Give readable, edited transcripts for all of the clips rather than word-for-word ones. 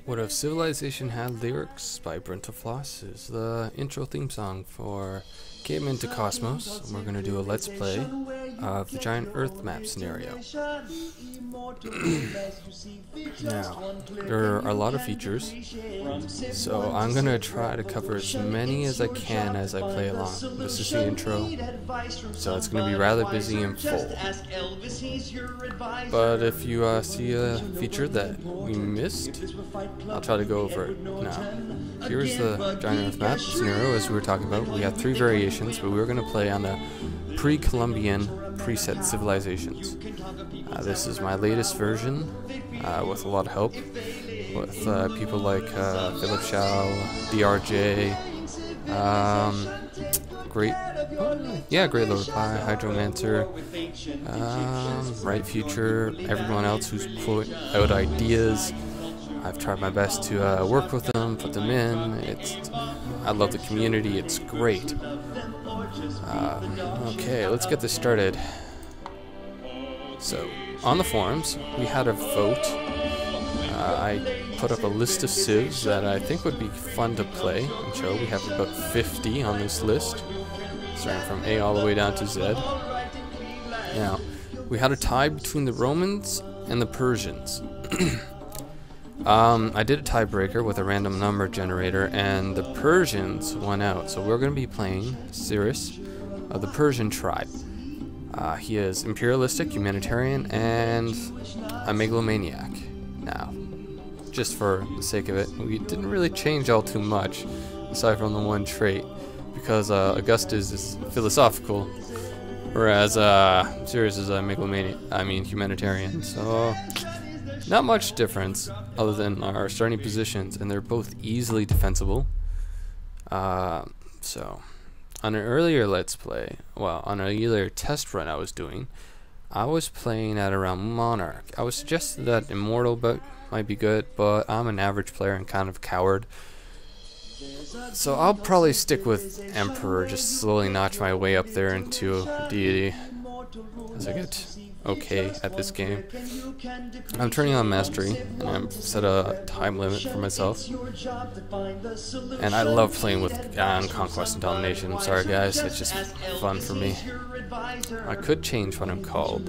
What If Civilization Had Lyrics by Floss is the intro theme song for Caveman to Cosmos. We're going to do a let's play of the giant Earth map scenario. Now, there are a lot of features, so I'm going to try to cover as many as I can as I play along. This is the intro, so it's going to be rather busy and full. But if you see a feature that we missed, I'll try to go over it. Now, here's the giant Earth map scenario as we were talking about. We have three variations, but we're going to play on the pre-Columbian preset civilizations. This is my latest version with a lot of help with people like Philip Shaw, DRJ, Great Lord Pie, Hydromancer, Right Future, everyone else who's put out ideas. I've tried my best to work with them, put them in. I love the community, it's great. Okay, let's get this started. So, on the forums, we had a vote. I put up a list of civs that I think would be fun to play and show. We have about 50 on this list, starting from A all the way down to Z. Now, we had a tie between the Romans and the Persians. I did a tiebreaker with a random number generator, and the Persians won out. So we're going to be playing Cyrus of the Persian tribe. He is imperialistic, humanitarian, and a megalomaniac. Now, just for the sake of it, we didn't really change all too much, aside from the one trait, because Augustus is philosophical, whereas Cyrus is a humanitarian. So not much difference other than our starting positions, and they're both easily defensible. So on an earlier let's play, on an earlier test run I was doing, I was playing at around Monarch. I was suggested that Immortal might be good, but I'm an average player and kind of a coward. So I'll probably stick with Emperor, just slowly notch my way up there into deity as I get okay at this game. I'm turning on Mastery, and I've set a time limit for myself. And I love playing with Conquest and Domination. I'm sorry guys, it's just fun for me. I could change what I'm called,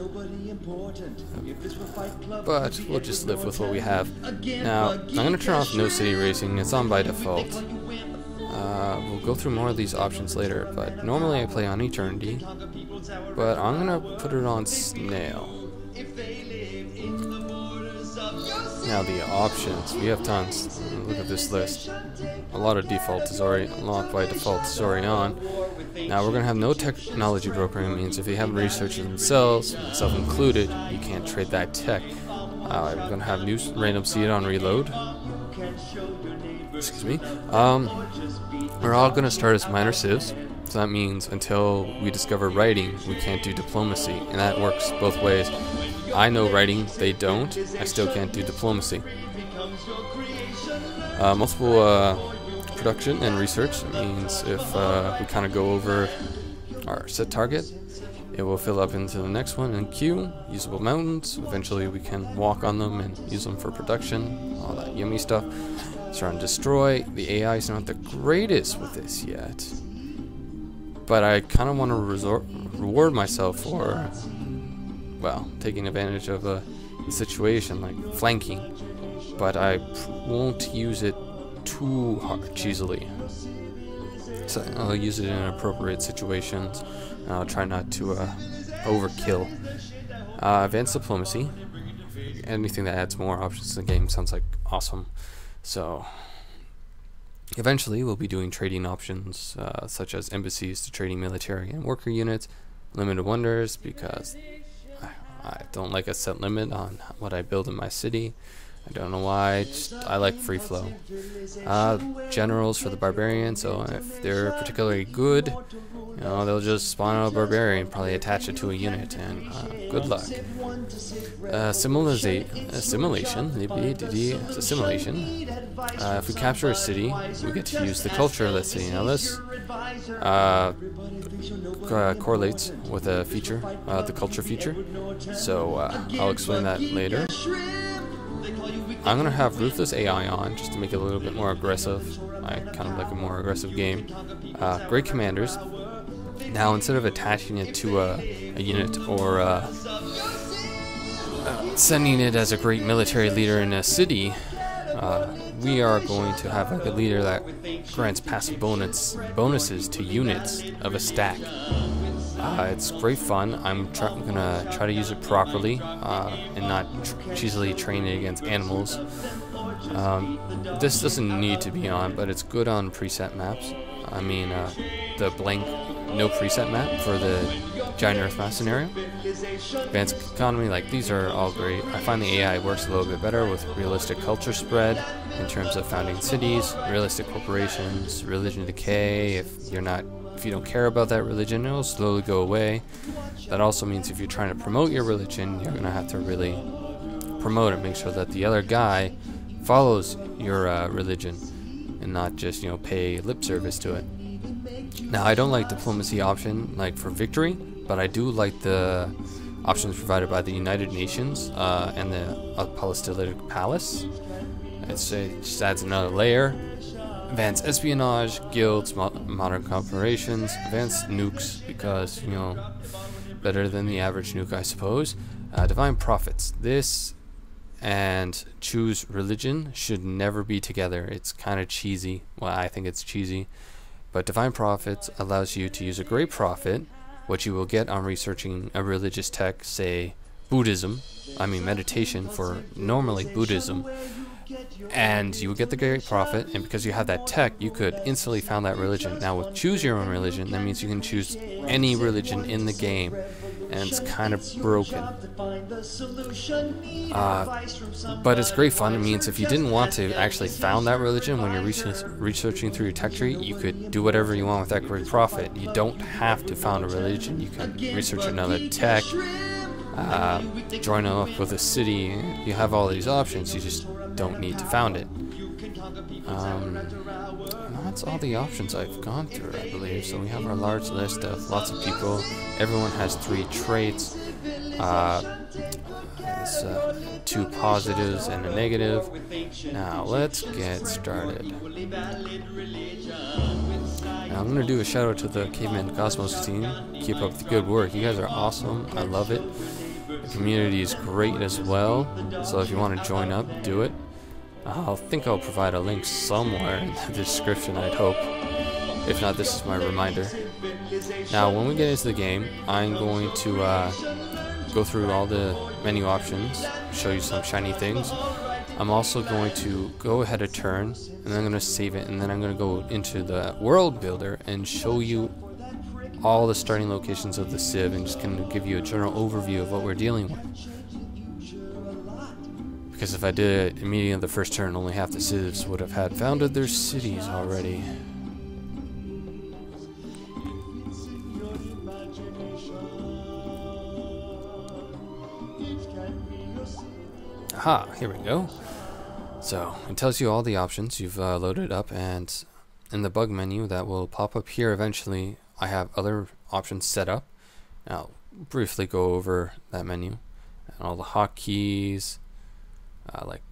but we'll just live with what we have. Now, I'm going to turn off No City Racing. It's on by default. We'll go through more of these options later, but normally I play on Eternity, but I'm going to put it on Snail. Now the options, we have tons. Look at this list. A lot by default is already on. Now we're going to have no technology brokering. Means if you haven't researched it themselves, myself included, you can't trade that tech. We're going to have new random seed on reload. Excuse me. We're all going to start as minor civs, so that means until we discover writing, we can't do diplomacy, and that works both ways. I know writing, they don't. I still can't do diplomacy. Multiple production and research means if we kind of go over our set target, it will fill up into the next one. And Q, usable mountains. Eventually we can walk on them and use them for production, all that yummy stuff. Start and destroy. The AI is not the greatest with this yet, but I kind of want to reward myself for, taking advantage of a situation like flanking, but I won't use it too cheesily. So I'll use it in appropriate situations. I'll try not to overkill. Advanced diplomacy. Anything that adds more options to the game sounds like awesome. So eventually we'll be doing trading options such as embassies to trading military and worker units, limited wonders because I don't like a set limit on what I build in my city. I don't know why, I like free flow. Generals for the barbarian, so if they're particularly good, they'll just spawn out a barbarian, probably attach it to a unit, and good luck. Assimilation. If we capture a city, we get to use the culture of that city. Now this correlates with a feature, the culture feature, so I'll explain that later. I'm gonna have Ruthless AI on just to make it a little bit more aggressive. I kind of like a more aggressive game. Great commanders. Now instead of attaching it to a unit or sending it as a great military leader in a city, we are going to have like a leader that grants passive bonuses to units of a stack. It's great fun. I'm gonna try to use it properly and not cheesily train it against animals. This doesn't need to be on, but it's good on preset maps. I mean, the blank no preset map for the giant earth mass scenario. Advanced economy, like these are all great. I find the AI works a little bit better with realistic culture spread in terms of founding cities, realistic corporations, religion decay. If you don't care about that religion, it'll slowly go away. That also means if you're trying to promote your religion, you're gonna have to really promote it, make sure that the other guy follows your religion and not just, you know, pay lip service to it. Now, I don't like diplomacy option like for victory, but I do like the options provided by the United Nations and the Apostolic Palace. It just adds another layer. Advanced espionage, guilds, modern corporations, advanced nukes, because, you know, better than the average nuke, I suppose. Divine prophets. This and choose religion should never be together. It's kind of cheesy. Well, I think it's cheesy. But divine prophets allows you to use a great prophet, what you will get on researching a religious text, say Buddhism, meditation for normally Buddhism, and you would get the great prophet, and because you have that tech, you could instantly found that religion. Now with choose your own religion, that means you can choose any religion in the game, and it's kind of broken. But it's great fun. It means if you didn't want to actually found that religion when you're researching through your tech tree, you could do whatever you want with that great prophet. You don't have to found a religion. You can research another tech, join up with a city. You have all these options. You just don't need to found it. That's all the options I've gone through, I believe. So we have our large list of lots of people. Everyone has 3 traits. It's 2 positives and a negative. Now let's get started. Now I'm gonna do a shout out to the Caveman Cosmos team. Keep up the good work. You guys are awesome. I love it. The community is great as well. So if you want to join up, do it. I'll provide a link somewhere in the description, I'd hope. If not, this is my reminder. Now, when we get into the game, I'm going to go through all the menu options, show you some shiny things. I'm also going to go ahead a turn, and then I'm going to save it, and then I'm going to go into the world builder and show you all the starting locations of the Civ, and just kind of give you a general overview of what we're dealing with. Because if I did it immediately on the first turn, only half the civs would have had founded their cities already. Aha, here we go. So, it tells you all the options you've loaded up, and in the bug menu that will pop up here eventually, I have other options set up. Now, I'll briefly go over that menu and all the hotkeys. Like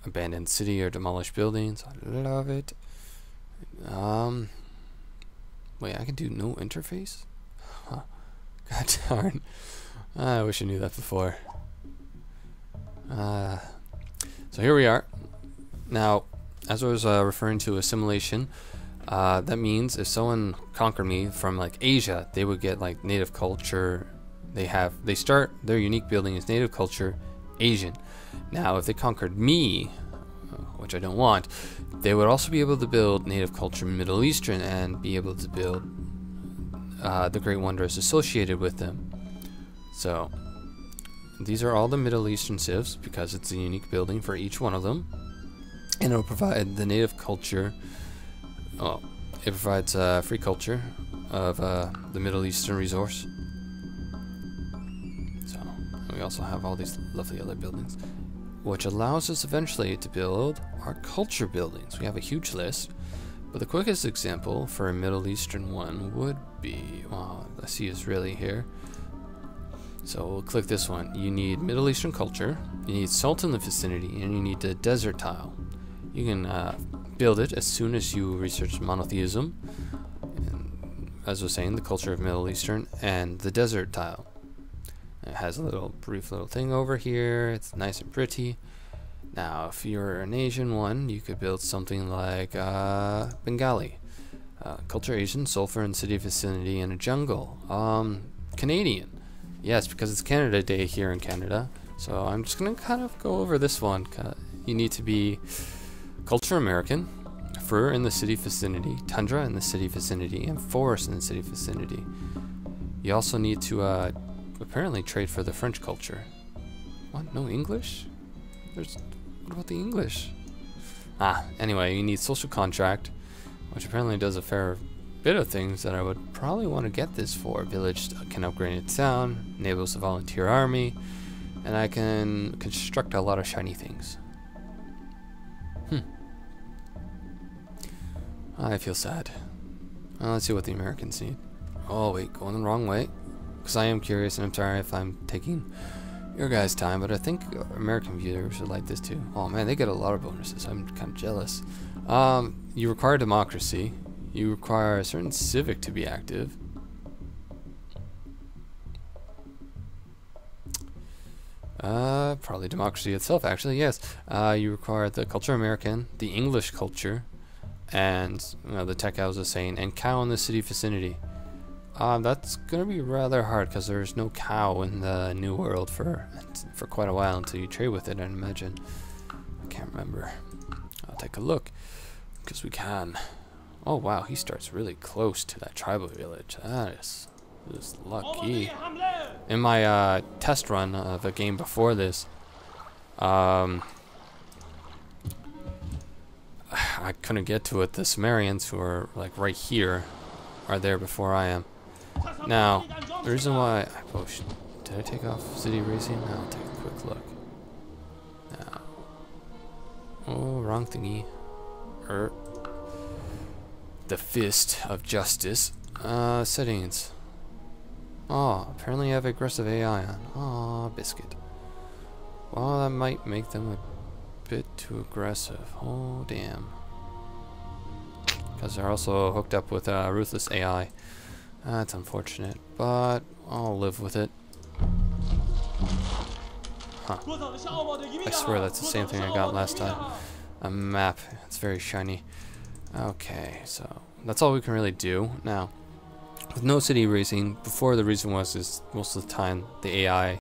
abandoned city or demolished buildings. I love it. Wait, I can do no interface? Huh. God darn. I wish I knew that before. So here we are. Now, as I was referring to assimilation, that means if someone conquered me from like Asia, they would get like native culture. They start their unique building as native culture Asian. Now, if they conquered me, which I don't want, they would also be able to build native culture Middle Eastern and be able to build the Great Wonders associated with them. So, these are all the Middle Eastern civs because it's a unique building for each one of them. And it'll provide the native culture. Oh, it provides free culture of the Middle Eastern resource. So, we also have all these lovely other buildings, which allows us eventually to build our culture buildings. We have a huge list, but the quickest example for a Middle Eastern one would be, well, I see Israeli here. So we'll click this one. You need Middle Eastern culture, you need salt in the vicinity, and you need the desert tile. You can build it as soon as you research monotheism, and, as I was saying, the culture of Middle Eastern, and the desert tile. It has a brief little thing over here. It's nice and pretty. Now, if you're an Asian one, you could build something like Bengali. Culture Asian, sulfur and city vicinity, and a jungle. Canadian. Yes, because it's Canada Day here in Canada. So I'm just going to kind of go over this one. You need to be culture American, fur in the city vicinity, tundra in the city vicinity, and forest in the city vicinity. You also need to apparently trade for the French culture. What? No English? What about the English? Anyway, you need social contract, which apparently does a fair bit of things that I would probably want to get this for. Village can upgrade its town, enables a volunteer army, and I can construct a lot of shiny things. I feel sad. Let's see what the Americans need. Oh wait, going the wrong way. Because I am curious, and I'm sorry if I'm taking your guys' time, but I think American viewers would like this too. Oh man, they get a lot of bonuses. I'm kind of jealous. You require democracy. You require a certain civic to be active. Probably democracy itself, actually, yes. You require the culture American, the English culture, and the tech I was just saying, and cow in the city vicinity. That's gonna be rather hard because there's no cow in the New World for quite a while until you trade with it, I imagine. I can't remember. I'll take a look because we can. Oh wow, he starts really close to that tribal village. That is lucky. In my test run of a game before this, I couldn't get to it. The Sumerians, who are like right here, are there before I am. Now, the reason why did I take off city racing? No, I'll take a quick look. Now, oh, wrong thingy. The fist of justice. Settings. Oh, apparently I have aggressive AI on. Oh, biscuit. Well, that might make them a bit too aggressive. Oh, damn. Because they're also hooked up with ruthless AI. That's unfortunate, but I'll live with it. Huh. I swear that's the same thing I got last time. A map. It's very shiny. Okay, so that's all we can really do. Now, with no city racing, before the reason was most of the time the AI